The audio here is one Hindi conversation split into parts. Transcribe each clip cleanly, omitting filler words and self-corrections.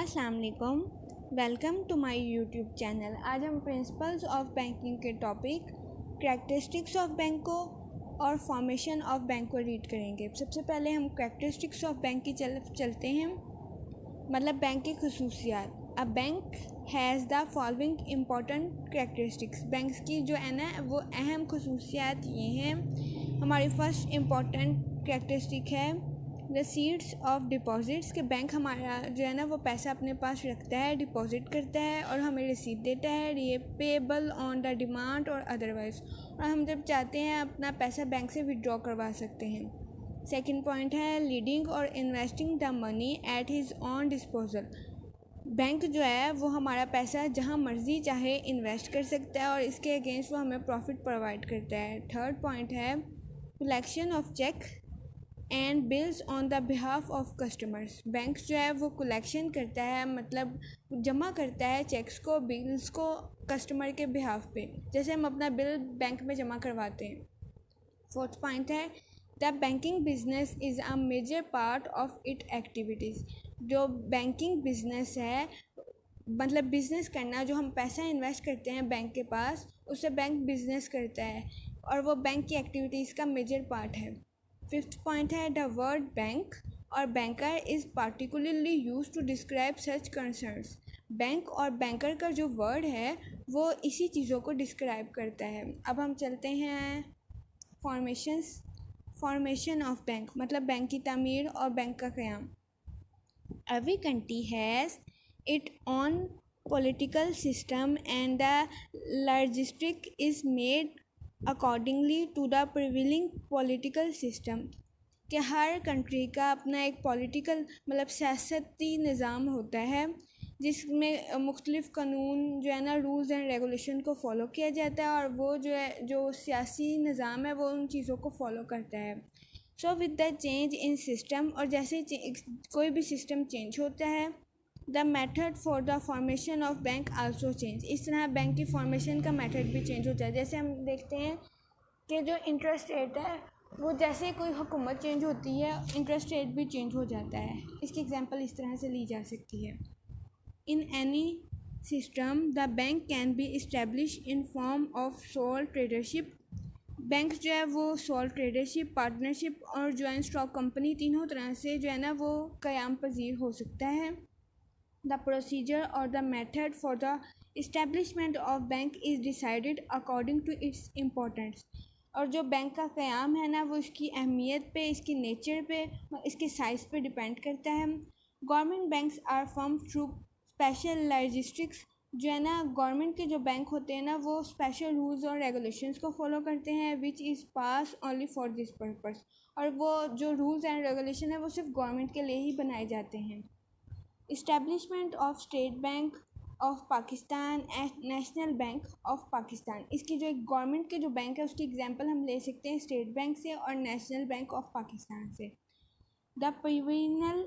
अस्सलाम वालेकुम। Welcome to my YouTube channel. आज हम प्रिंसिपल्स ऑफ बैंकिंग के टॉपिक करैक्टरिस्टिक्स ऑफ बैंक को और फॉर्मेशन ऑफ बैंक को रीड करेंगे। सबसे पहले हम करैक्टरिस्टिक्स ऑफ बैंक की चलते हैं, मतलब बैंक की खसूसियात। A bank has the following important characteristics. Banks की जो है ना वो अहम खसूसियात ये हैं। हमारी फर्स्ट इम्पॉर्टेंट करैक्टरिस्टिक है रसीट्स ऑफ डिपॉजिट्स, के बैंक हमारा जो है ना वो पैसा अपने पास रखता है, डिपॉजिट करता है और हमें रसीद देता है, ये पेएबल ऑन द डिमांड और अदरवाइज, और हम जब चाहते हैं अपना पैसा बैंक से विड्रॉ करवा सकते हैं। सेकंड पॉइंट है लीडिंग और investing the money at his on disposal. Bank जो है वो हमारा पैसा जहाँ मर्ज़ी चाहे इन्वेस्ट कर सकता है और इसके अगेंस्ट वो हमें प्रॉफिट प्रोवाइड करता है। थर्ड पॉइंट है collection of cheque and bills on the behalf of customers. Bank जो है वो कलेक्शन करता है, मतलब जमा करता है चेक्स को, बिल्स को कस्टमर के बिहाफ पे, जैसे हम अपना बिल बैंक में जमा करवाते हैं। फोर्थ पॉइंट है the banking business is a major part of it activities. जो बैंकिंग बिजनेस है, मतलब बिज़नेस करना, जो हम पैसा इन्वेस्ट करते हैं बैंक के पास, उससे बैंक बिजनेस करता है और वो बैंक की एक्टिविटीज़ का मेजर पार्ट है। फिफ्थ पॉइंट है द वर्ड बैंक और banker is particularly use to describe such concerns. Bank और बैंकर का जो वर्ड है वो इसी चीज़ों को डिस्क्राइब करता है। अब हम चलते हैं फॉर्मेशन ऑफ बैंक, मतलब बैंक की तामीर और बैंक का क़याम। Every country has it on political system and the logistic is made accordingly to the prevailing political system. कि हर कंट्री का अपना एक पॉलिटिकल मतलब सियासती निज़ाम होता है जिसमें मुख्तलिफ़ कानून जो है ना, रूल्स एंड रेगुलेशन को फॉलो किया जाता है और वो जो है जो सियासी निज़ाम है वो उन चीज़ों को फॉलो करता है। So with the change in system, और जैसे कोई भी सिस्टम चेंज होता है, the method for the formation of bank also change. इस तरह बैंक की फॉर्मेशन का मेथड भी चेंज होता है। जैसे हम देखते हैं कि जो इंटरेस्ट रेट है वो जैसे कोई हुकूमत चेंज होती है, इंटरेस्ट रेट भी चेंज हो जाता है। इसकी एग्जांपल इस तरह से ली जा सकती है। In any system the bank can be establish in form of sole tradership. Bank जो है वो सोल ट्रेडरशिप, पार्टनरशिप और जॉइंट स्टॉक कंपनी, तीनों तरह से जो है ना वो क़याम पजीर हो सकता है। द प्रोसीजर और the method for the establishment of bank is decided according to its importance. और जो बैंक का क़याम है ना वो इसकी अहमियत पे, इसकी नेचर पे, इसके साइज़ पे डिपेंड करता है। Government banks are form through special logistics. जो है ना गवर्नमेंट के जो बैंक होते हैं ना वो स्पेशल रूल्स और रेगुलेशंस को फॉलो करते हैं, which is pass only for this purpose. और वो जो रूल्स एंड रेगुलेशन है वो सिर्फ गवर्नमेंट के लिए ही बनाए जाते हैं। Establishment of state bank of Pakistan and national bank of Pakistan. इसकी जो एक गवर्नमेंट के जो बैंक है उसकी एग्जांपल हम ले सकते हैं स्टेट बैंक से और नेशनल बैंक ऑफ पाकिस्तान से। The provincial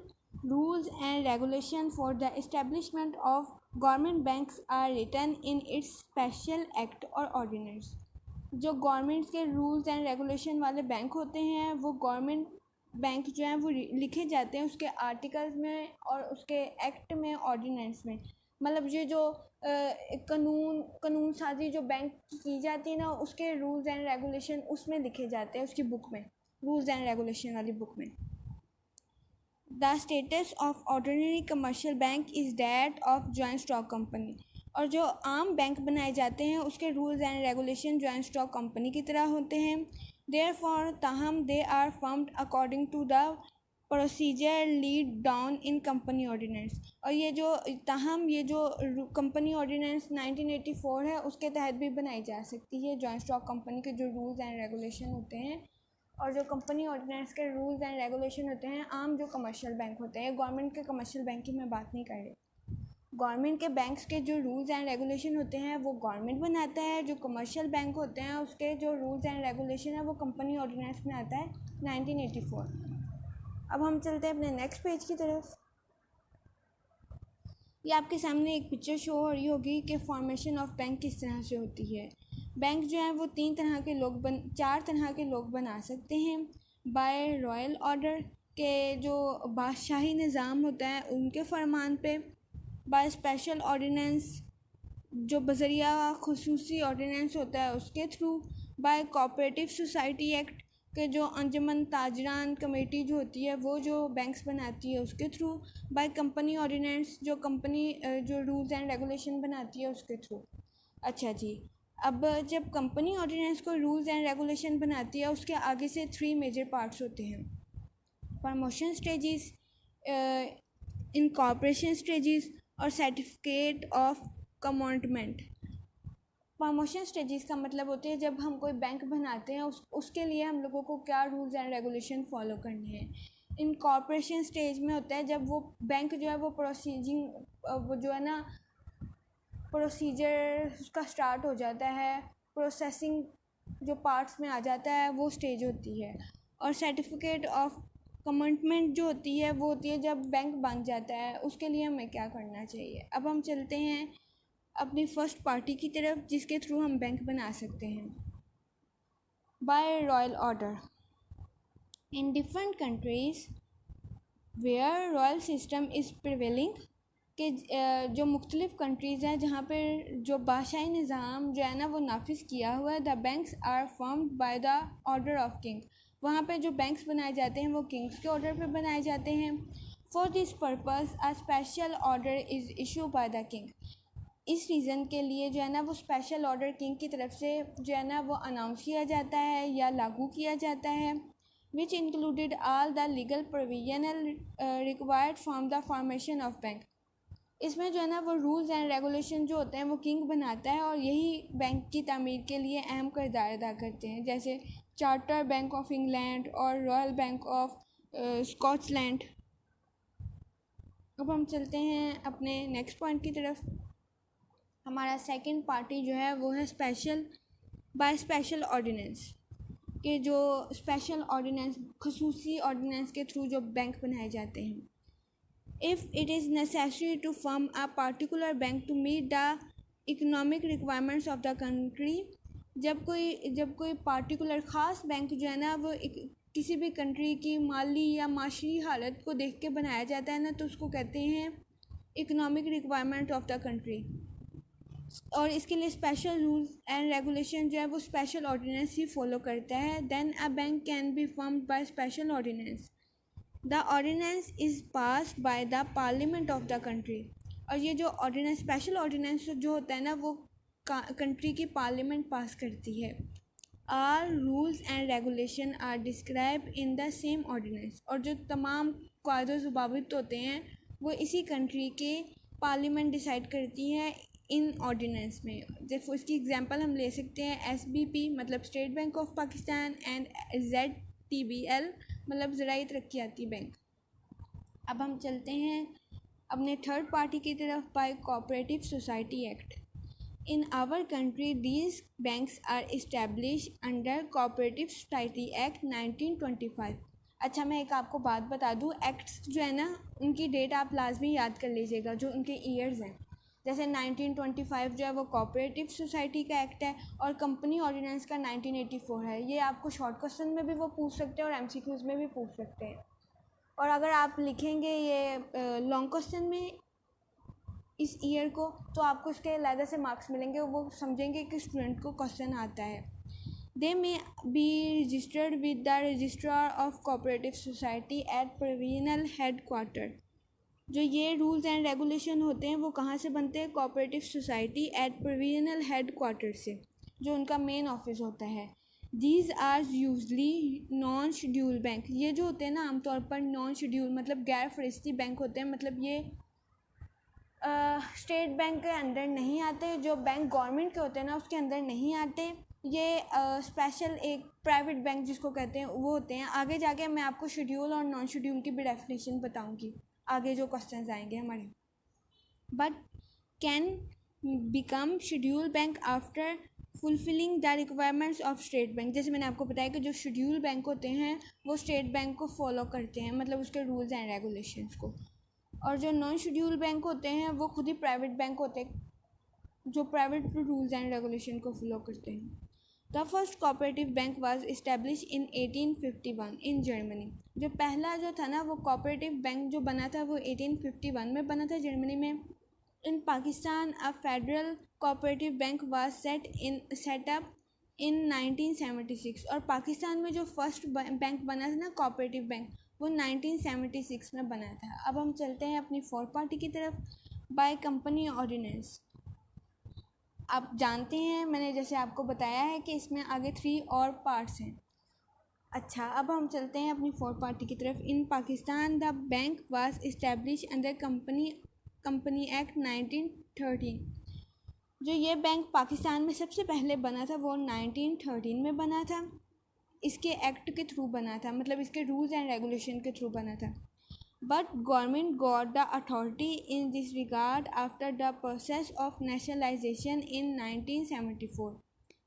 rules and regulation for the establishment of government banks are written in its special act और ऑर्डिनेंस। जो गवर्नमेंट के रूल्स एंड रेगुलेशन वाले बैंक होते हैं वो गवर्नमेंट बैंक जो है वो लिखे जाते हैं उसके आर्टिकल्स में और उसके एक्ट में, ऑर्डिनेंस में। मतलब ये जो कानून साजी जो बैंक की जाती है ना उसके रूल्स एंड रेगुलेशन उसमें लिखे जाते हैं, उसकी बुक में, रूल्स एंड रेगुलेशन वाली बुक में। The status of ordinary commercial bank is that of joint stock company. और जो आम बैंक बनाए जाते हैं उसके rules and regulation joint stock company की तरह होते हैं। देयरफॉर ताहम they are formed according to the procedure lead down in company ordinance. और ये जो कंपनी ऑर्डिनेंस 1984 है उसके तहत भी बनाई जा सकती है जॉइंट स्टॉक कंपनी के जो रूल्स एंड रेगुलेशन होते हैं। और जो कंपनी ऑर्डिनेंस के रूल्स एंड रेगुलेशन होते हैं आम जो कमर्शियल बैंक होते हैं, गवर्नमेंट के कमर्शियल बैंक की मैं बात नहीं कर रही। गवर्नमेंट के बैंक्स के जो रूल्स एंड रेगुलेशन होते हैं वो गवर्नमेंट बनाता है, जो कमर्शियल बैंक होते हैं उसके जो रूल्स एंड रेगुलेशन है वो कंपनी ऑर्डिनेंस बनाता है 1984। अब हम चलते हैं अपने नेक्स्ट पेज की तरफ। ये आपके सामने एक पिक्चर शो हो रही होगी कि फॉर्मेशन ऑफ बैंक किस तरह से होती है। बैंक जो है वो चार तरह के लोग बना सकते हैं। बाय रॉयल ऑर्डर के जो बादशाही निज़ाम होता है उनके फरमान पे, बाय स्पेशल ऑर्डिनेंस जो बजरिया खुसूसी ऑर्डिनेंस होता है उसके through, by cooperative society act के जो अंजुमन ताजरान कमेटी जो होती है वो जो बैंक्स बनाती है उसके थ्रू, बाय कंपनी ऑर्डिनेंस जो कंपनी जो रूल्स एंड रेगुलेशन बनाती है उसके थ्रू। अच्छा जी, अब जब कंपनी ऑर्डिनेंस को रूल्स एंड रेगुलेशन बनाती है उसके आगे से 3 मेजर पार्ट्स होते हैं। प्रमोशन स्टेजेस, इनकॉर्पोरेशन स्टेजेस और सर्टिफिकेट ऑफ कमॉन्टमेंट। प्रमोशन स्टेजेस का मतलब होते हैं जब हम कोई बैंक बनाते हैं उसके लिए हम लोगों को क्या रूल्स एंड रेगुलेशन फॉलो करने हैं। इनकॉर्पोरेशन स्टेज में होता है जब वो बैंक जो है वो वो जो है ना प्रोसीजर उसका स्टार्ट हो जाता है, प्रोसेसिंग जो पार्ट्स में आ जाता है वो स्टेज होती है। और सर्टिफिकेट ऑफ कमिटमेंट जो होती है वो होती है जब बैंक बन जाता है, उसके लिए हमें क्या करना चाहिए। अब हम चलते हैं अपनी फर्स्ट पार्टी की तरफ जिसके थ्रू हम बैंक बना सकते हैं। By royal order in different countries where royal system is prevailing, कि जो मुख्तलिफ़ कंट्रीज़ हैं जहाँ पर जो बादशाही निज़ाम जो है ना वो नाफिज किया हुआ है। The banks are formed by the order of king, वहाँ पे जो बैंक्स बनाए जाते हैं वो किंग्स के ऑर्डर पे बनाए जाते हैं। For this purpose a special order is issue by the king, इस रीज़न के लिए जो है ना वो स्पेशल ऑर्डर किंग की तरफ से जो है ना वो अनाउंस किया जाता है या लागू किया जाता है। Which included all the legal provisional required from the formation of bank, इसमें जो है ना वो रूल्स एंड रेगुलेशन जो होते हैं वो किंग बनाता है और यही बैंक की तामीर के लिए अहम किरदार अदा करते हैं, जैसे चार्टर बैंक ऑफ इंग्लैंड और रॉयल बैंक ऑफ स्कॉटलैंड। अब हम चलते हैं अपने नेक्स्ट पॉइंट की तरफ। हमारा सेकंड पार्टी जो है वो है स्पेशल बाय स्पेशल ऑर्डिनेंस, के जो स्पेशल ऑर्डिनेंस खसूसी ऑर्डिनेंस के थ्रू जो बैंक बनाए जाते हैं। If it is necessary to form a particular bank to meet the economic requirements of the country, जब कोई पार्टिकुलर ख़ास बैंक जो है ना वो किसी भी कंट्री की माली या माशरी हालत को देख के बनाया जाता है ना तो उसको कहते हैं economic requirement of the country, और इसके लिए स्पेशल रूल्स एंड रेगुलेशन जो है वो स्पेशल ऑर्डिनेंस ही फॉलो करता है। Then a bank can be formed by special ordinance, the ordinance is pass by the parliament of the country, और ये जो ऑर्डिनेंस स्पेशल ऑर्डिनेंस जो होता है ना वो कंट्री की पार्लियामेंट पास करती है। All rules and regulation are describe in the same ordinance, और जो तमाम कायदे ज़वाबित होते हैं वो इसी कंट्री के पार्लियामेंट डिसाइड करती है इन ऑर्डिनेंस में। जैसे इसकी एग्जांपल हम ले सकते हैं SBP मतलब state bank of Pakistan and ZTBL मतलब ज़राई तरक्याती बैंक। अब हम चलते हैं अपने थर्ड पार्टी की तरफ by cooperative society act. In our country these banks are establish under cooperative society act 1925। अच्छा, मैं एक आपको बात बता दूँ, एक्ट्स जो है ना उनकी डेट आप लाजमी याद कर लीजिएगा जो उनके ईयर्स हैं। जैसे 1925 जो है वो कोऑपरेटिव सोसाइटी का एक्ट है और कंपनी ऑर्डिनेंस का 1984 है। ये आपको शॉर्ट क्वेश्चन में भी वो पूछ सकते हैं और MCQs में भी पूछ सकते हैं। और अगर आप लिखेंगे ये लॉन्ग क्वेश्चन में इस ईयर को तो आपको इसके अलग से मार्क्स मिलेंगे, वो समझेंगे कि स्टूडेंट को क्वेश्चन आता है। They may be registered with the registrar of cooperative society at provisional head quarter. जो ये रूल्स एंड रेगुलेशन होते हैं वो कहाँ से बनते हैं? Cooperative society at provisional head quarter से, जो उनका मेन ऑफिस होता है। These are usually non schedule bank, ये जो होते हैं ना आमतौर पर नॉन शेड्यूल मतलब गैर फरिश्ती बैंक होते हैं, मतलब ये स्टेट बैंक के अंदर नहीं आते, जो बैंक गवर्नमेंट के होते हैं ना उसके अंदर नहीं आते। ये स्पेशल एक प्राइवेट बैंक जिसको कहते हैं वो होते हैं। आगे जाके मैं आपको शेड्यूल और नॉन शेड्यूल की भी डेफिनेशन बताऊंगी आगे जो क्वेश्चंस आएंगे हमारे। But can become schedule bank after fulfilling the requirements of state bank. जैसे मैंने आपको बताया कि जो शेड्यूल बैंक होते हैं वो स्टेट बैंक को फॉलो करते हैं, मतलब उसके रूल्स एंड रेगुलेशंस को। और जो नॉन शेड्यूल बैंक होते हैं वो खुद ही प्राइवेट बैंक होते हैं जो प्राइवेट रूल्स एंड रेगुलेशन को फॉलो करते हैं। The first cooperative bank was establish in 1851 in Germany. जो पहला जो था ना वो कोऑपरेटिव बैंक जो बना था वो 1851 में बना था जर्मनी में। In Pakistan, a federal cooperative bank was set up in 1976 और पाकिस्तान में जो फर्स्ट बैंक बना था ना कोऑपरेटिव बैंक, वो 1976 में बना था। अब हम चलते हैं अपनी फोर्थ पार्टी की तरफ, बाय कंपनी ऑर्डिनेंस। आप जानते हैं, मैंने जैसे आपको बताया है कि इसमें आगे 3 और पार्ट्स हैं। अच्छा, अब हम चलते हैं अपनी फोर्थ पार्टी की तरफ। In Pakistan the bank was establish under company act 1913। जो ये बैंक पाकिस्तान में सबसे पहले बना था वो 1913 में बना था। इसके एक्ट के थ्रू बना था, मतलब इसके रूल्स एंड रेगुलेशन के थ्रू बना था। But government got the authority in this regard after the process of nationalisation in 1974।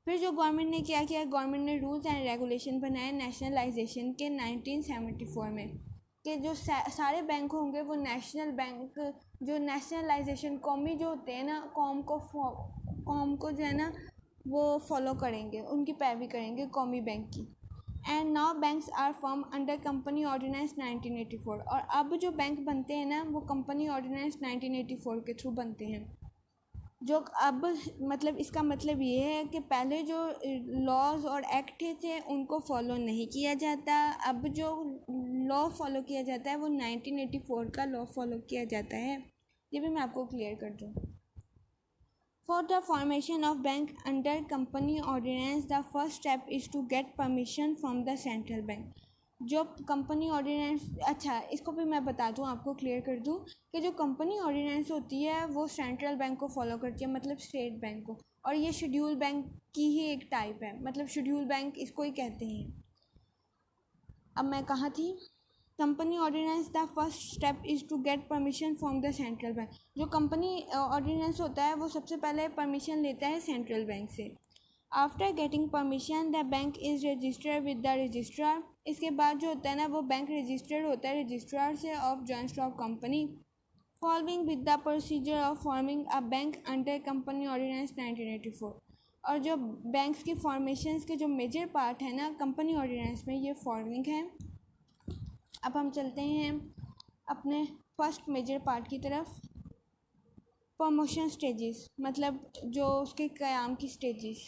फिर जो गवर्नमेंट ने क्या किया, गवर्नमेंट ने रूल्स एंड रेगुलेशन बनाए नेशनलाइजेशन के 1974 में, कि जो सारे बैंक होंगे वो नेशनल बैंक, जो नेशनलाइजेशन कौमी जो होते हैं ना, कौम को जो है ना वो फॉलो करेंगे, उनकी पैरवी करेंगे कौमी बैंक की। And now banks are form under company ordinance 1984। और अब जो बैंक बनते हैं ना वो कंपनी ऑर्डिनेंस 1984 के थ्रू बनते हैं। जो अब मतलब इसका मतलब ये है कि पहले जो लॉज और एक्ट थे उनको फॉलो नहीं किया जाता, अब जो लॉ फॉलो किया जाता है वो 1984 का लॉ फॉलो किया जाता है। ये भी मैं आपको क्लियर कर दूँ। For the formation of bank under company ordinance the first step is to get permission from the central bank. जो कंपनी ऑर्डिनेंस, अच्छा इसको भी मैं बता दूं, आपको क्लियर कर दूं कि जो कंपनी ऑर्डिनेंस होती है वो सेंट्रल बैंक को फॉलो करती है, मतलब स्टेट बैंक को। और ये शेड्यूल बैंक की ही एक टाइप है, मतलब शेड्यूल बैंक इसको ही कहते हैं। अब मैं कहाँ थी, company ordinance the first step is to get permission from the central bank. जो कंपनी ऑर्डिनेंस होता है वो सबसे पहले परमिशन लेता है सेंट्रल बैंक से। After getting permission the bank is registered with the registrar. इसके बाद जो होता है ना वो बैंक रजिस्टर्ड होता है रजिस्ट्रार से of joint stock company, following with the procedure of forming a bank under company ordinance 1984। और जो बैंक्स की फॉर्मेशंस के जो मेजर पार्ट है ना कंपनी ऑर्डिनेंस में, ये फॉर्मिंग है। अब हम चलते हैं अपने फर्स्ट मेजर पार्ट की तरफ, प्रमोशन स्टेजेस, मतलब जो उसके क़याम की स्टेजेस,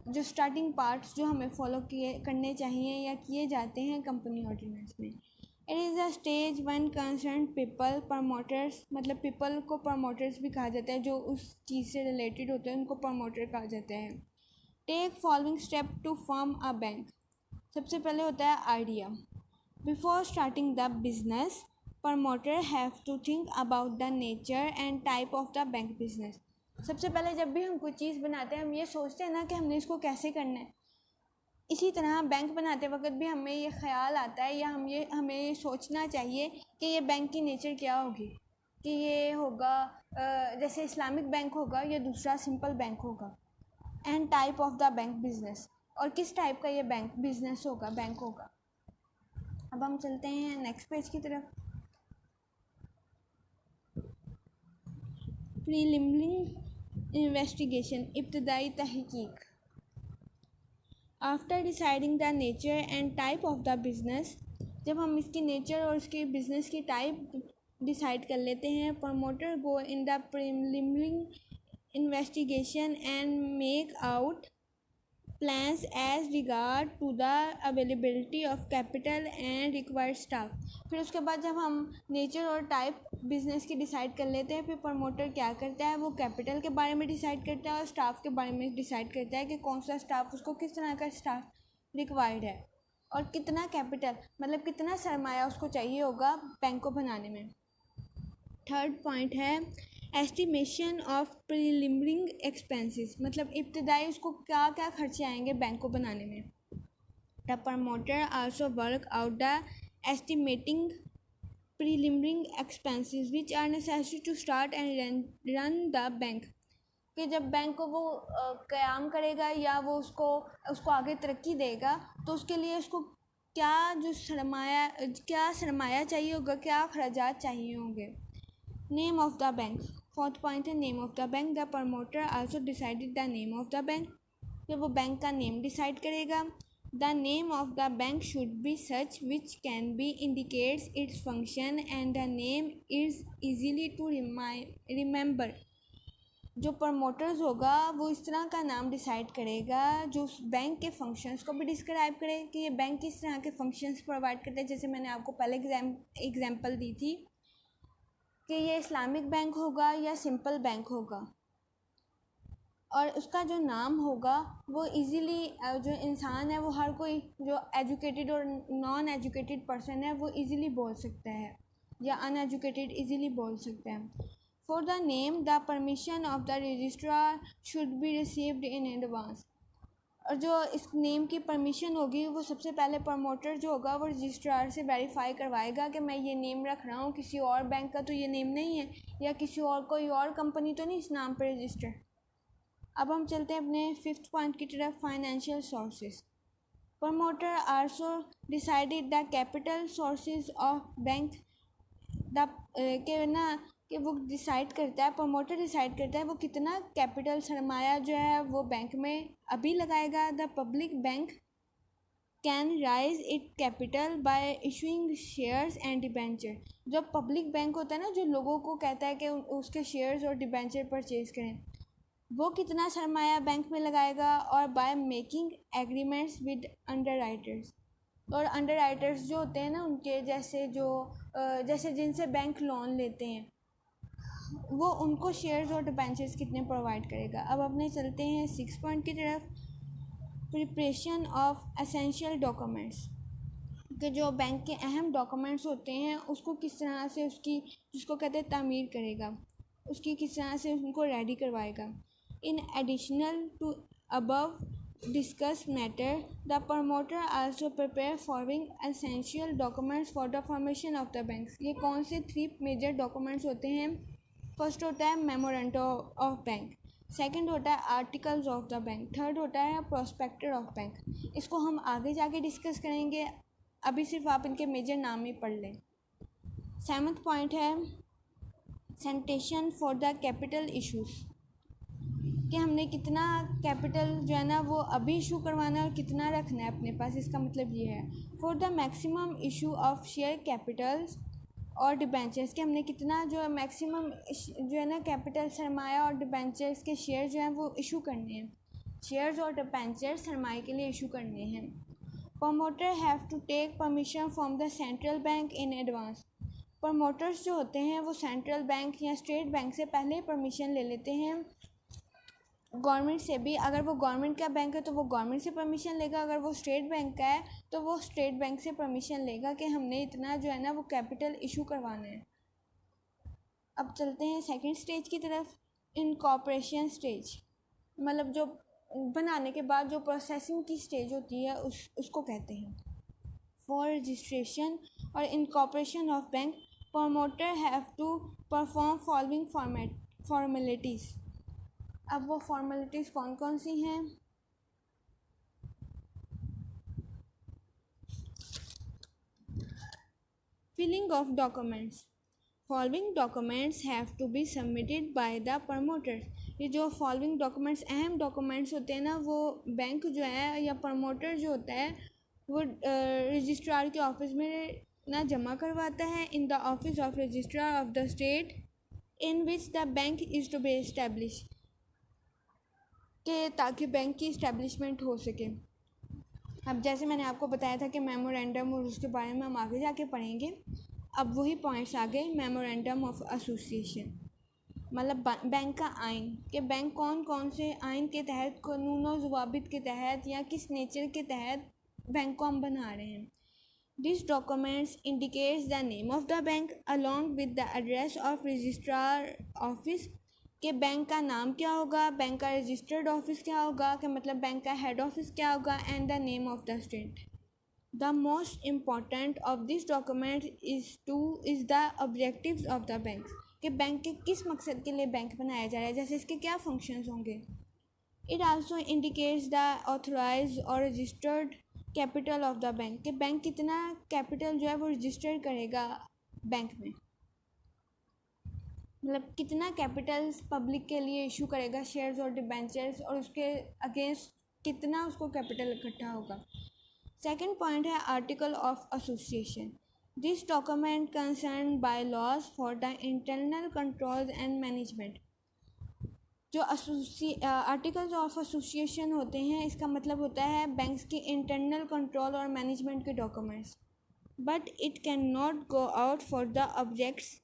जो स्टार्टिंग पार्ट्स जो हमें फॉलो करने चाहिए या किए जाते हैं कंपनी ऑर्डिनेंस में। It is a stage one concern people promoters, मतलब पीपल को प्रमोटर्स भी कहा जाता है, जो उस चीज़ से रिलेटेड होते हैं उनको प्रमोटर कहा जाता है। Take following step to form a bank. सबसे पहले होता है idea. Before starting the business promoter have to think about the nature and type of the bank business. सबसे पहले जब भी हम कोई चीज़ बनाते हैं हम ये सोचते हैं ना कि हमने इसको कैसे करना है। इसी तरह बैंक बनाते वक्त भी हमें ये ख्याल आता है या हमें ये सोचना चाहिए कि ये बैंक की नेचर क्या होगी, कि ये होगा जैसे इस्लामिक बैंक होगा या दूसरा सिंपल बैंक होगा। And type of the bank business, और किस टाइप का ये बैंक बिजनेस होगा, बैंक होगा। अब हम चलते हैं नेक्स्ट पेज की तरफ। प्रीलिमिनरी इन्वेस्टिगेशन, इब्तदाई तहकीक। After deciding the nature and type of the business, जब हम इसकी नेचर और उसके बिज़नेस की टाइप डिसाइड कर लेते हैं, promoter go in the preliminary investigation and make out plans as regard to the availability of capital and required staff। फिर उसके बाद जब हम नेचर और टाइप बिज़नेस की डिसाइड कर लेते हैं, फिर प्रमोटर क्या करता है, वो कैपिटल के बारे में डिसाइड करता है और स्टाफ के बारे में डिसाइड करता है कि कौन सा स्टाफ, उसको किस तरह का स्टाफ रिक्वायर्ड है और कितना कैपिटल, मतलब कितना सरमाया उसको चाहिए होगा बैंक को बनाने में। थर्ड पॉइंट है एस्टिमेशन ऑफ प्रीलिमिनरी एक्सपेंसेस, मतलब इब्तदाई उसको क्या क्या खर्चे आएंगे बैंक को बनाने में। The promoter also work out the estimating preliminary expenses which are necessary to start and run the bank. कि जब बैंक को वो क़याम करेगा या वो उसको आगे तरक्की देगा तो उसके लिए उसको क्या सरमाया चाहिए होगा, क्या अखराजात चाहिए होंगे। Name of the bank, fourth point है name of the bank. The promoter also decided the name of the bank, जब वो बैंक का नेम डिसाइड करेगा। The name of the bank should be such which can be indicates its function and the name is easily to remember. जो प्रमोटर्स होगा वो इस तरह का नाम डिसाइड करेगा जो उस बैंक के फंक्शंस को भी डिस्क्राइब करे कि ये बैंक किस तरह के फंक्शंस प्रोवाइड करते हैं। जैसे मैंने आपको पहले एग्जांपल दी थी कि ये इस्लामिक बैंक होगा या सिंपल बैंक होगा, और उसका जो नाम होगा वो इजीली जो इंसान है वो हर कोई जो एजुकेटेड और नॉन एजुकेटेड पर्सन है वो इजीली बोल सकता है या अनएजुकेटेड इजीली बोल सकता है। For the name the permission of the registrar should be received in advance. और जो इस नेम की परमिशन होगी वो सबसे पहले प्रमोटर जो होगा वो रजिस्ट्रार से वेरीफाई करवाएगा कि मैं ये नेम रख रहा हूँ, किसी और बैंक का तो ये नेम नहीं है या किसी और कोई और कंपनी तो नहीं इस नाम पर रजिस्टर। अब हम चलते हैं अपने 5th पॉइंट की तरफ, financial sources. Promoter also decided the capital sources of bank the कि वो डिसाइड करता है, प्रमोटर डिसाइड करता है वो कितना कैपिटल सरमाया जो है वो बैंक में अभी लगाएगा। The public bank can rise it capital by issuing shares and debenture. जो पब्लिक बैंक होता है ना, जो लोगों को कहता है कि उसके शेयर्स और डिबेंचर परचेज करें, वो कितना सरमाया बैंक में लगाएगा और by making agreements with under writers. और अंडर राइटर्स जो होते हैं ना उनके जैसे जिनसे बैंक लोन लेते हैं वो उनको शेयर्स और डिबेंचर्स कितने प्रोवाइड करेगा। अब अपने चलते हैं 6 पॉइंट की तरफ, प्रिपरेशन ऑफ एसेंशियल डॉक्यूमेंट्स। कि जो बैंक के अहम डॉक्यूमेंट्स होते हैं उसको किस तरह से उसकी जिसको कहते हैं तामीर करेगा, उसकी किस तरह से उनको रेडी करवाएगा। In addition to above discussed matter, the promoter also prepare following essential documents for the formation of the banks। ये कौन से 3 मेजर डॉक्यूमेंट्स होते हैं? फर्स्ट होता है मेमोरेंडम ऑफ बैंक, सेकंड होता है articles of the bank, third होता है प्रोस्पेक्टर ऑफ बैंक। इसको हम आगे जाके डिस्कस करेंगे, अभी सिर्फ आप इनके मेजर नाम ही पढ़ लें। 7th पॉइंट है sanitation for the capital issues, कि हमने कितना कैपिटल जो है ना वो अभी इशू करवाना है और कितना रखना है अपने पास। इसका मतलब ये है for the maximum issue of share Capitals और डिबेंचर्स, कि हमने कितना जो है मैक्सिमम जो है ना कैपिटल सरमाया और डिबेंचर्स के शेयर जो हैं वो इशू करने हैं, शेयर्स और डिबेंचर्स सरमाए के लिए इशू करने हैं। Promoter have to take permission from the central bank in advance. Promoters जो होते हैं वो सेंट्रल बैंक या स्टेट बैंक से पहले परमिशन ले लेते हैं, गवर्नमेंट से भी। अगर वो गवर्नमेंट का बैंक है तो वो गवर्नमेंट से परमिशन लेगा, अगर वो स्टेट बैंक का है तो वो स्टेट बैंक से परमिशन लेगा कि हमने इतना जो है ना वो कैपिटल इशू करवाना है। अब चलते हैं सेकंड स्टेज की तरफ, इनकॉर्पोरेशन स्टेज, मतलब जो बनाने के बाद जो प्रोसेसिंग की स्टेज होती है उसको कहते हैं। फॉर रजिस्ट्रेशन और incorporation of bank, promoter have to perform following formalities. अब वो फॉर्मेलिटीज़ कौन कौन सी हैं? Filling of documents, following documents have to be submitted by the promoter. ये जो फॉलोइंग डॉक्यूमेंट्स अहम डॉक्यूमेंट्स होते हैं ना वो बैंक जो है या प्रमोटर जो होता है वो रजिस्ट्रार के ऑफिस में ना जमा करवाता है, in the office of registrar of the state in which the bank is to be establish, के ताकि बैंक की इस्टेब्लिशमेंट हो सके। अब जैसे मैंने आपको बताया था कि मेमोरेंडम और उसके बारे में हम आगे जाके पढ़ेंगे, अब वही पॉइंट्स आ गए। मेमोरेंडम ऑफ एसोसिएशन मतलब बैंक का आइन, कि बैंक कौन कौन से आइन के तहत, कानून और ज़वाबित के तहत या किस नेचर के तहत बैंक को हम बना रहे हैं। This documents indicates the name of the bank along with the address of registrar office, कि बैंक का नाम क्या होगा, बैंक का रजिस्टर्ड ऑफिस क्या होगा, कि मतलब बैंक का हेड ऑफिस क्या होगा, and the name of the state. The most important of this document is the objectives of the bank, कि बैंक के किस मकसद के लिए बैंक बनाया जा रहा है, जैसे इसके क्या फंक्शंस होंगे। It also indicates the authorise और registered capital of the bank, कि बैंक कितना कैपिटल जो है वो रजिस्टर करेगा बैंक में, मतलब कितना कैपिटल पब्लिक के लिए इशू करेगा शेयर्स और डिबेंचर्स, और उसके अगेंस्ट कितना उसको कैपिटल इकट्ठा होगा। Second point is article of association. This document concern bylaws for the internal control and management. जो आर्टिकल्स ऑफ एसोसिएशन होते हैं, इसका मतलब होता है बैंक्स की इंटरनल कंट्रोल और मैनेजमेंट के documents, but it can not go out for the objects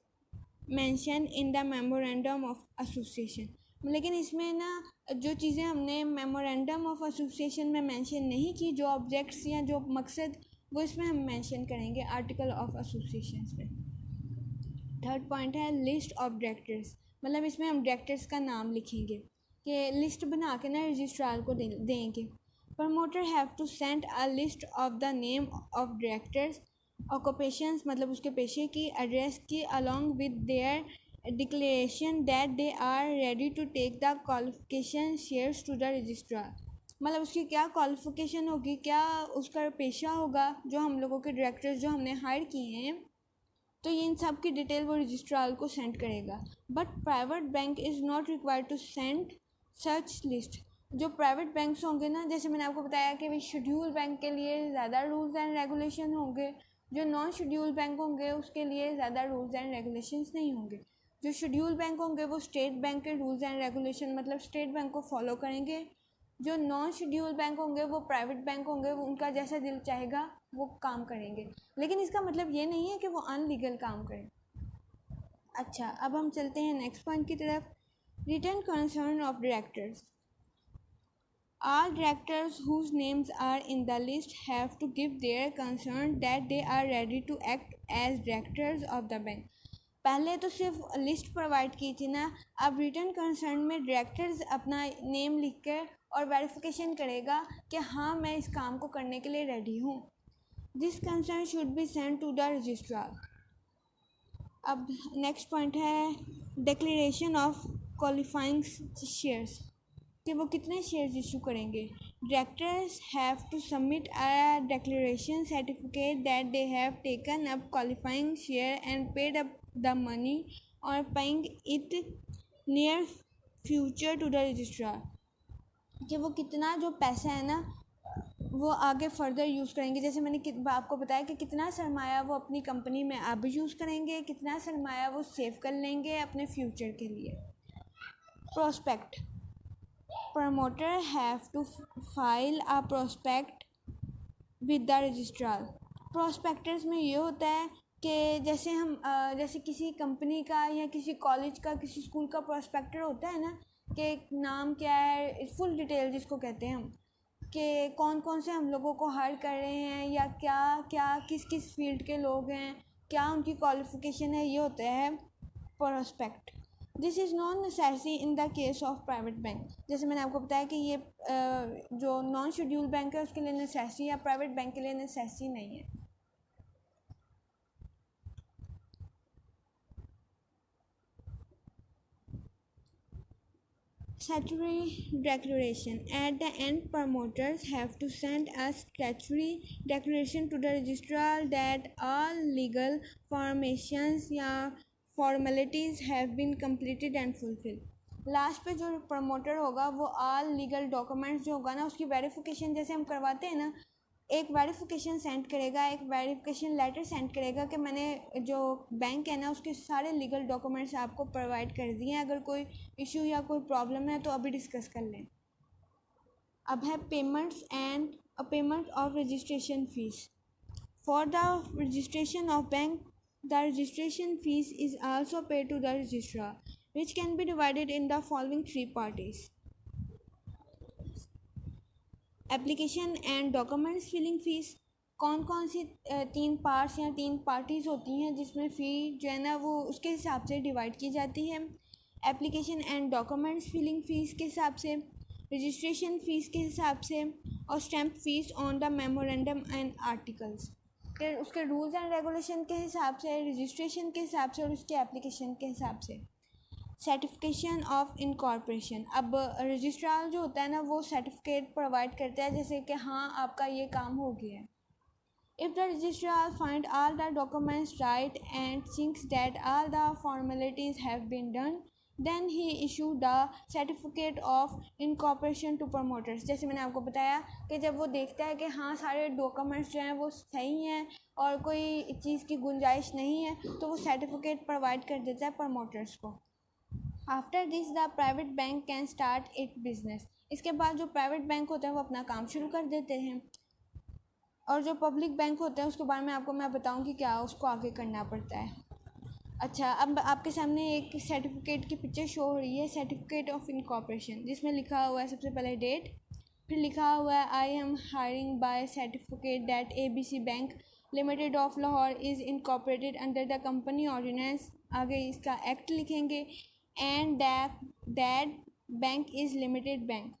mention in the memorandum of association. लेकिन इसमें ना जो चीज़ें हमने मेमोरेंडम ऑफ एसोसिएशन में मेंशन नहीं की, जो ऑब्जेक्ट्स या जो मकसद, वो इसमें हम मेंशन करेंगे आर्टिकल ऑफ एसोसिएशन में। थर्ड पॉइंट है लिस्ट ऑफ डायरेक्टर्स। मतलब इसमें हम डायरेक्टर्स का नाम लिखेंगे कि लिस्ट बना के ना रजिस्ट्रार को देंगे। Promoter have to send a list of the name of directors, occupations मतलब उसके पेशे की, एड्रेस की, along with their declaration that they are ready to take the qualification shares to the registrar. मतलब उसकी क्या क्वालिफिकेशन होगी, क्या उसका पेशा होगा, जो हम लोगों के डायरेक्टर्स जो हमने हायर किए हैं, तो इन सब की डिटेल वो रजिस्ट्रार को सेंड करेगा। But private bank is not required to send such list. जो प्राइवेट बैंक्स होंगे ना, जैसे मैंने आपको बताया कि भाई शेड्यूल बैंक के लिए ज़्यादा रूल्स एंड रेगुलेशन होंगे, जो नॉन शेड्यूल बैंक होंगे उसके लिए ज़्यादा रूल्स एंड रेगुलेशंस नहीं होंगे। जो शेड्यूल बैंक होंगे वो स्टेट बैंक के रूल्स एंड रेगुलेशन मतलब स्टेट बैंक को फॉलो करेंगे। जो नॉन शेड्यूल बैंक होंगे वो प्राइवेट बैंक होंगे, वो उनका जैसा दिल चाहेगा वो काम करेंगे, लेकिन इसका मतलब ये नहीं है कि वो अनलीगल काम करें। अच्छा, अब हम चलते हैं नेक्स्ट पॉइंट की तरफ। Return concern of directors. All directors whose names are in the list have to give their concern that they are ready to act as directors of the bank. पहले तो सिर्फ लिस्ट प्रोवाइड की थी ना, अब रिटर्न कंसर्न में डायरेक्टर्स अपना नेम लिख कर और वेरिफिकेशन करेगा कि हाँ मैं इस काम को करने के लिए रेडी हूँ। This concern should be send to the registrar. अब नेक्स्ट पॉइंट है डिक्लेरेशन ऑफ क्वालिफाइंग शेयर्स, कि वो कितने शेयर्स इशू करेंगे। Directors have to submit a declaration certificate that they have taken up qualifying share and paid up the money और paying it near future to the registrar. कि वो कितना जो पैसा है ना वो आगे फर्दर यूज़ करेंगे। जैसे मैंने आपको बताया कि कितना सरमाया वो अपनी कंपनी में अब यूज़ करेंगे, कितना सरमाया वो सेव कर लेंगे अपने फ्यूचर के लिए। Prospect. Promoter have to file a prospect with the registrar. Prospectus में ये होता है कि जैसे हम जैसे किसी कंपनी का या किसी कॉलेज का किसी स्कूल का प्रोस्पेक्टर होता है ना, कि नाम क्या है, फुल डिटेल जिसको कहते हैं हम, कि कौन कौन से हम लोगों को हायर कर रहे हैं या क्या क्या किस किस फील्ड के लोग हैं, क्या उनकी क्वालिफ़िकेशन है, ये होता है prospect. This is non necessary in the case of private bank. जैसे मैंने आपको बताया कि ये जो नॉन शेड्यूल बैंक है उसके लिए नेसेसरी या प्राइवेट बैंक के लिए नेसेसरी नहीं है। Statutory declaration. At the end, promoters have to send a statutory declaration to the registrar that all legal formations या formalities have been completed and fulfilled. Last पे जो प्रमोटर होगा वो ऑल लीगल डॉक्यूमेंट्स जो होगा ना उसकी वेरिफिकेशन जैसे हम करवाते हैं ना, एक वेरिफिकेशन सेंड करेगा, एक वेरिफिकेशन लेटर सेंड करेगा कि मैंने जो बैंक है ना उसके सारे लीगल डॉक्यूमेंट्स आपको प्रोवाइड कर दिए हैं, अगर कोई इशू या कोई प्रॉब्लम है तो अभी डिस्कस कर लें। अब है payments and payment of registration fees. For the registration of bank the registration fee is also paid to the registrar which can be divided in the following three parties. Application and documents filling fees. कौन कौन सी तीन पार्ट्स या तीन पार्टीज़ होती हैं जिसमें फ़ी जो है ना वो उसके हिसाब से डिवाइड की जाती है। Application and documents filling fees के हिसाब से, रजिस्ट्रेशन फ़ीस के हिसाब से और stamp fees on the memorandum and articles. फिर उसके रूल्स एंड रेगुलेशन के हिसाब से, रजिस्ट्रेशन के हिसाब से और उसके एप्लीकेशन के हिसाब से। Certification of incorporation. अब रजिस्ट्रार जो होता है ना वो सर्टिफिकेट प्रोवाइड करता है जैसे कि हाँ आपका ये काम हो गया है। If the registrar find all the documents right and thinks that all the formalities have been done, then he issue the certificate of incorporation to promoters. जैसे मैंने आपको बताया कि जब वो देखता है कि हाँ सारे डॉक्यूमेंट्स जो हैं वो सही हैं और कोई चीज़ की गुंजाइश नहीं है, तो वो सर्टिफिकेट प्रोवाइड कर देता है प्रमोटर्स को। After this the private bank can start it business. इसके बाद जो प्राइवेट बैंक होता है वो अपना काम शुरू कर देते हैं, और जो पब्लिक बैंक होता है उसके बारे में आपको मैं बताऊंगी क्या उसको आगे करना पड़ता है। अच्छा, अब आपके सामने एक सर्टिफिकेट की पिक्चर शो हो रही है, सर्टिफिकेट ऑफ इनकॉर्पोरेशन, जिसमें लिखा हुआ है सबसे पहले डेट, फिर लिखा हुआ है I am hiring by certificate that ABC bank limited of Lahore is incorporated under the company ordinance, आगे इसका एक्ट लिखेंगे, and that bank is limited bank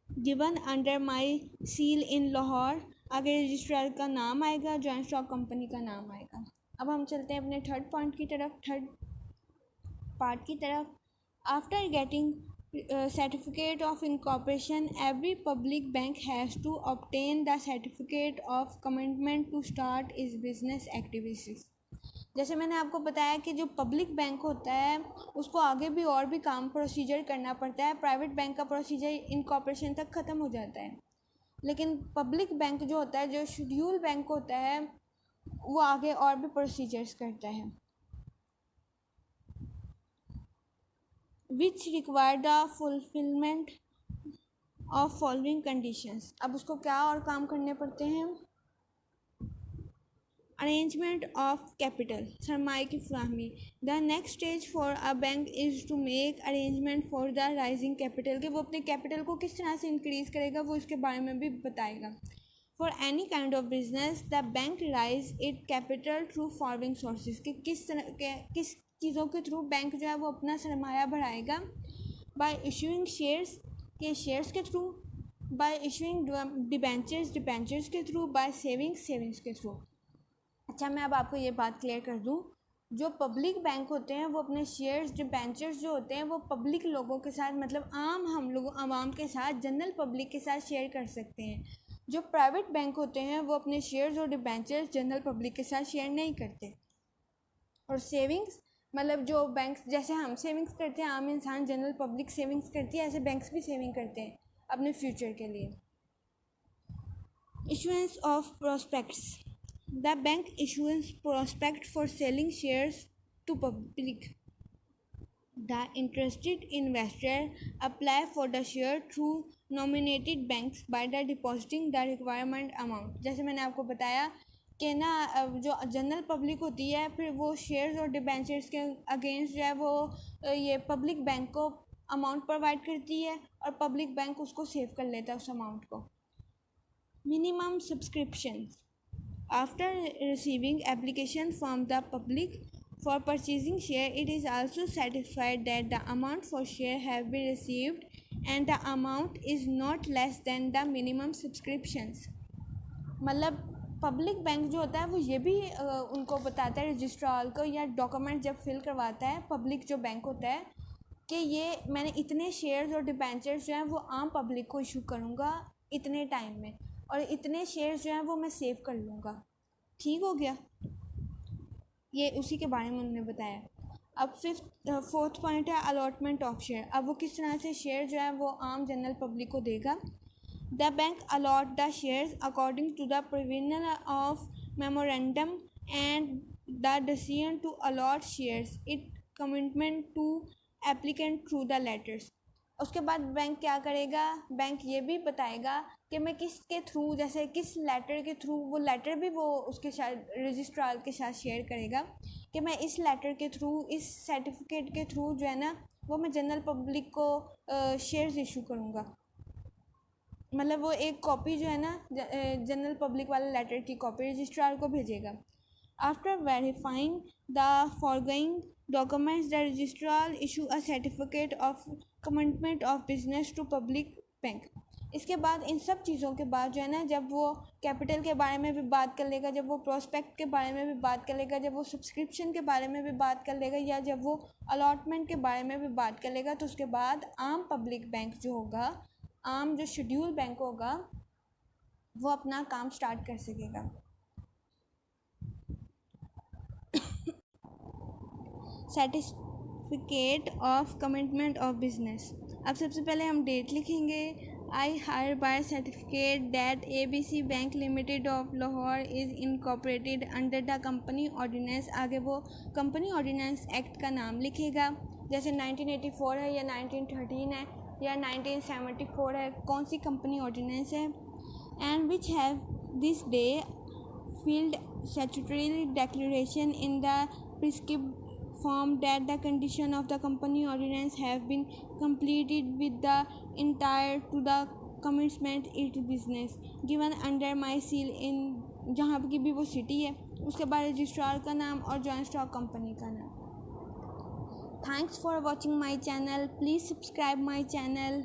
given under my seal in Lahore, आगे रजिस्ट्रार का नाम आएगा, जॉइंट स्टॉक कंपनी का नाम आएगा। अब हम चलते हैं अपने थर्ड पॉइंट की तरफ, थर्ड पार्ट की तरफ। After getting certificate of incorporation every public bank has to obtain the certificate of commitment to start is business activities. जैसे मैंने आपको बताया कि जो पब्लिक बैंक होता है उसको आगे भी और भी काम प्रोसीजर करना पड़ता है। प्राइवेट बैंक का प्रोसीजर इनकॉर्पोरेशन तक ख़त्म हो जाता है, लेकिन पब्लिक बैंक जो होता है, जो शेड्यूल बैंक होता है, वो आगे और भी प्रोसीजर्स करता है, which require the fulfilment of following conditions. अब उसको क्या और काम करने पड़ते हैं? अरेंजमेंट ऑफ कैपिटल, सरमाए की फराहमी। The next stage for a bank is to make arrangement for the raising capital, कि वो अपने कैपिटल को किस तरह से इंक्रीज़ करेगा, वो इसके बारे में भी बताएगा। For any kind of business the bank rise it capital through following sources, कि किस चीज़ों के थ्रू बैंक जो है वो अपना सरमाया बढ़ाएगा। बाय इशूइंग शेयर्स, के शेयर्स के थ्रू, बाय इशूइंग डिबेंचर्स के थ्रू, बाय सेविंग्स के थ्रू। अच्छा, मैं अब आपको ये बात क्लियर कर दूँ, जो पब्लिक बैंक होते हैं वो अपने शेयर्स डिबेंचर्स जो होते हैं वो पब्लिक लोगों के साथ, मतलब आम हम लोग आवाम के साथ, जनरल पब्लिक के साथ शेयर कर सकते हैं। जो प्राइवेट बैंक होते हैं वो अपने शेयर्स और डिबेंचर्स जनरल पब्लिक के साथ शेयर नहीं करते। और सेविंग्स, मतलब जो बैंक जैसे हम सेविंग्स करते हैं, आम इंसान जनरल पब्लिक सेविंग्स करती है, ऐसे बैंक्स भी सेविंग करते हैं अपने फ्यूचर के लिए। Issuance of prospects, the bank issuance prospect for selling shares to public. The interested investor apply for the share through nominated banks by the depositing the requirement amount। जैसे मैंने आपको बताया कि ना जो जनरल पब्लिक होती है फिर वो शेयर्स और डिबेंचर्स के अगेंस्ट जो है वो ये पब्लिक बैंक को अमाउंट प्रोवाइड करती है और पब्लिक बैंक उसको सेव कर लेता है उस अमाउंट को। Minimum subscriptions, after receiving application from the public for purchasing share, it is also certified that the amount for share have been received and the amount is not less than the minimum subscriptions। मतलब पब्लिक बैंक जो होता है वो ये भी उनको बताता है रजिस्ट्रार को, या डॉक्यूमेंट जब फिल करवाता है पब्लिक जो बैंक होता है, कि ये मैंने इतने शेयर्स और डिबेंचर्स जो हैं वो आम पब्लिक को इशू करूँगा इतने टाइम में, और इतने शेयर्स जो हैं वो मैं सेव कर लूँगा। ठीक हो गया, ये उसी के बारे में उन्होंने बताया। अब फोर्थ पॉइंट है अलॉटमेंट ऑफ शेयर। अब वो किस तरह से शेयर जो है वो आम जनरल पब्लिक को देगा। The bank allot the shares according to the provision of memorandum and the decision to allot shares it commitment to applicant through the letters. उसके बाद बैंक क्या करेगा, बैंक ये भी बताएगा कि मैं किसके थ्रू, जैसे किस लेटर के थ्रू, वो लेटर भी वो उसके साथ रजिस्ट्रार के साथ शेयर करेगा कि मैं इस लेटर के थ्रू, इस सर्टिफिकेट के थ्रू जो है ना वो मैं जनरल पब्लिक को शेयर्स इशू करूँगा। मतलब वो एक कॉपी जो है ना जनरल पब्लिक वाले लेटर की कॉपी रजिस्ट्रार को भेजेगा। After verifying the foregoing documents the registrar issue a certificate of commitment of business to public bank. इसके बाद इन सब चीज़ों के बाद जो है ना, जब वो कैपिटल के बारे में भी बात कर लेगा, जब वो प्रोस्पेक्ट के बारे में भी बात कर लेगा, जब वो सब्सक्रिप्शन के बारे में भी बात कर लेगा, या जब वो अलॉटमेंट के बारे में भी बात कर लेगा, तो उसके बाद आम पब्लिक बैंक जो होगा, आम जो शेड्यूल बैंक होगा, वो अपना काम स्टार्ट कर सकेगा। Certificate of commitment of business. अब सबसे पहले हम डेट लिखेंगे। I hereby certificate that ABC bank limited of Lahore is incorporated under the company ordinance. आगे वो कंपनी ऑर्डिनेंस एक्ट का नाम लिखेगा, जैसे 1984 है या 1913 है या 1974 है, कौन सी कंपनी ऑर्डिनेंस है। And which have this day filled statutory declaration in the prescribed form that the condition of the company ordinance have been completed with the entire to the commencement its business given under my seal in जहाँ की भी वो सिटी है, उसके बाद रजिस्ट्रार का नाम और जॉइंट स्टॉक कंपनी का नाम। Thanks for watching my channel, please subscribe my channel.